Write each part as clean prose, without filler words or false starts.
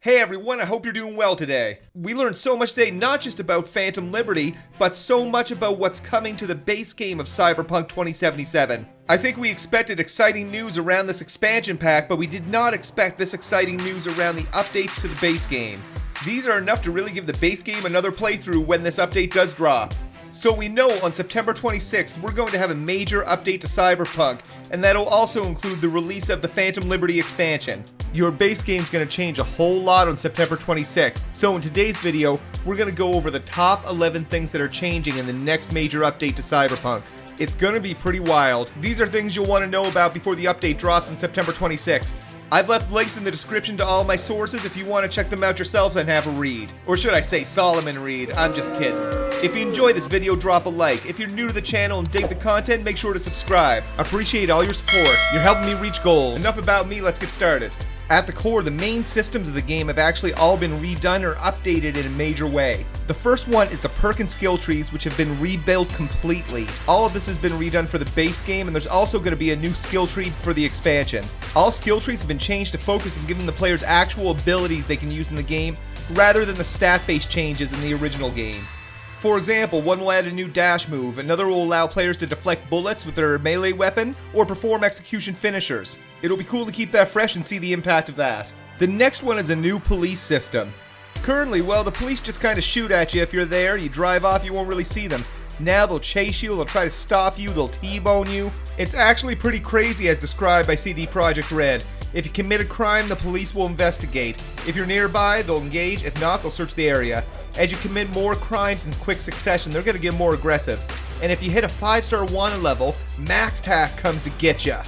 Hey everyone, I hope you're doing well today. We learned so much today, not just about Phantom Liberty, but so much about what's coming to the base game of Cyberpunk 2077. I think we expected exciting news around this expansion pack, but we did not expect this exciting news around the updates to the base game. These are enough to really give the base game another playthrough when this update does drop. So we know on September 26th, we're going to have a major update to Cyberpunk, and that'll also include the release of the Phantom Liberty expansion. Your base game's going to change a whole lot on September 26th, so in today's video, we're going to go over the top 11 things that are changing in the next major update to Cyberpunk. It's going to be pretty wild. These are things you'll want to know about before the update drops on September 26th. I've left links in the description to all my sources if you want to check them out yourself and have a read. Or should I say Solomon read, I'm just kidding. If you enjoy this video, drop a like. If you're new to the channel and dig the content, make sure to subscribe. I appreciate all your support. You're helping me reach goals. Enough about me, let's get started. At the core, the main systems of the game have actually all been redone or updated in a major way. The first one is the perk and skill trees, which have been rebuilt completely. All of this has been redone for the base game, and there's also going to be a new skill tree for the expansion. All skill trees have been changed to focus on giving the players actual abilities they can use in the game, rather than the stat-based changes in the original game. For example, one will add a new dash move, another will allow players to deflect bullets with their melee weapon, or perform execution finishers. It'll be cool to keep that fresh and see the impact of that. The next one is a new police system. Currently, well, the police just kind of shoot at you if you're there, you drive off, you won't really see them. Now they'll chase you, they'll try to stop you, they'll T-bone you. It's actually pretty crazy as described by CD Projekt Red. If you commit a crime, the police will investigate. If you're nearby, they'll engage. If not, they'll search the area. As you commit more crimes in quick succession, they're going to get more aggressive. And if you hit a 5-star wanted level, Max Tack comes to get ya.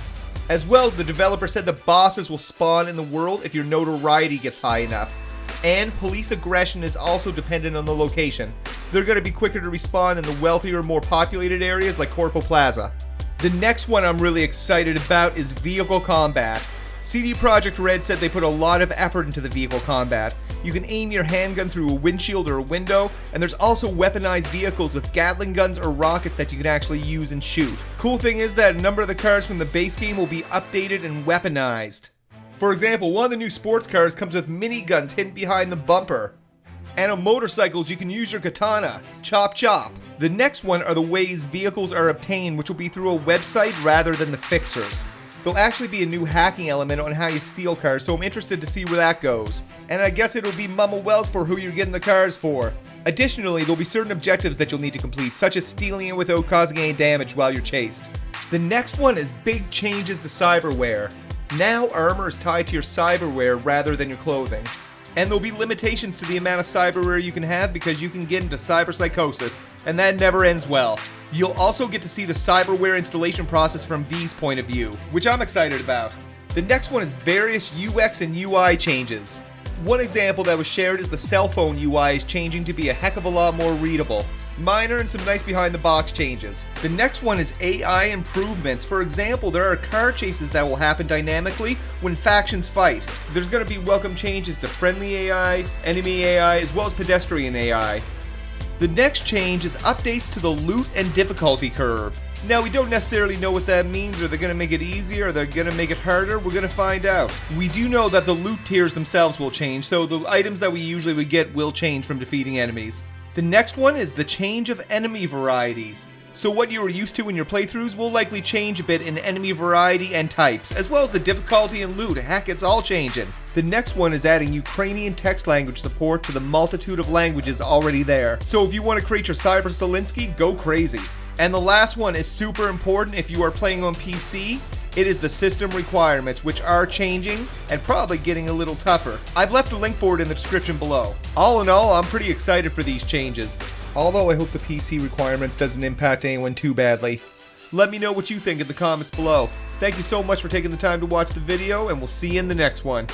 As well, the developer said the bosses will spawn in the world if your notoriety gets high enough. And police aggression is also dependent on the location. They're going to be quicker to respawn in the wealthier, more populated areas like Corpo Plaza. The next one I'm really excited about is vehicle combat. CD Projekt Red said they put a lot of effort into the vehicle combat. You can aim your handgun through a windshield or a window, and there's also weaponized vehicles with Gatling guns or rockets that you can actually use and shoot. Cool thing is that a number of the cars from the base game will be updated and weaponized. For example, one of the new sports cars comes with miniguns hidden behind the bumper. And on motorcycles, you can use your katana. Chop chop. The next one are the ways vehicles are obtained, which will be through a website rather than the fixers. There'll actually be a new hacking element on how you steal cars, so I'm interested to see where that goes. And I guess it'll be Mama Wells for who you're getting the cars for. Additionally, there'll be certain objectives that you'll need to complete, such as stealing it without causing any damage while you're chased. The next one is big changes to Cyberware. Now armor is tied to your Cyberware rather than your clothing. And there'll be limitations to the amount of Cyberware you can have because you can get into cyberpsychosis, and that never ends well. You'll also get to see the Cyberware installation process from V's point of view, which I'm excited about. The next one is various UX and UI changes. One example that was shared is the cell phone UI is changing to be a heck of a lot more readable. Minor and some nice behind the box changes. The next one is AI improvements. For example, there are car chases that will happen dynamically when factions fight. There's going to be welcome changes to friendly AI, enemy AI, as well as pedestrian AI. The next change is updates to the loot and difficulty curve. Now, we don't necessarily know what that means. Are they going to make it easier? Are they going to make it harder? We're going to find out. We do know that the loot tiers themselves will change, so the items that we usually would get will change from defeating enemies. The next one is the change of enemy varieties. So what you were used to in your playthroughs will likely change a bit in enemy variety and types, as well as the difficulty and loot. Heck, it's all changing. The next one is adding Ukrainian text language support to the multitude of languages already there. So if you want to create your Cyber Selinsky, go crazy. And the last one is super important if you are playing on PC. It is the system requirements, which are changing and probably getting a little tougher. I've left a link for it in the description below. All in all, I'm pretty excited for these changes. Although I hope the PC requirements doesn't impact anyone too badly. Let me know what you think in the comments below. Thank you so much for taking the time to watch the video, and we'll see you in the next one.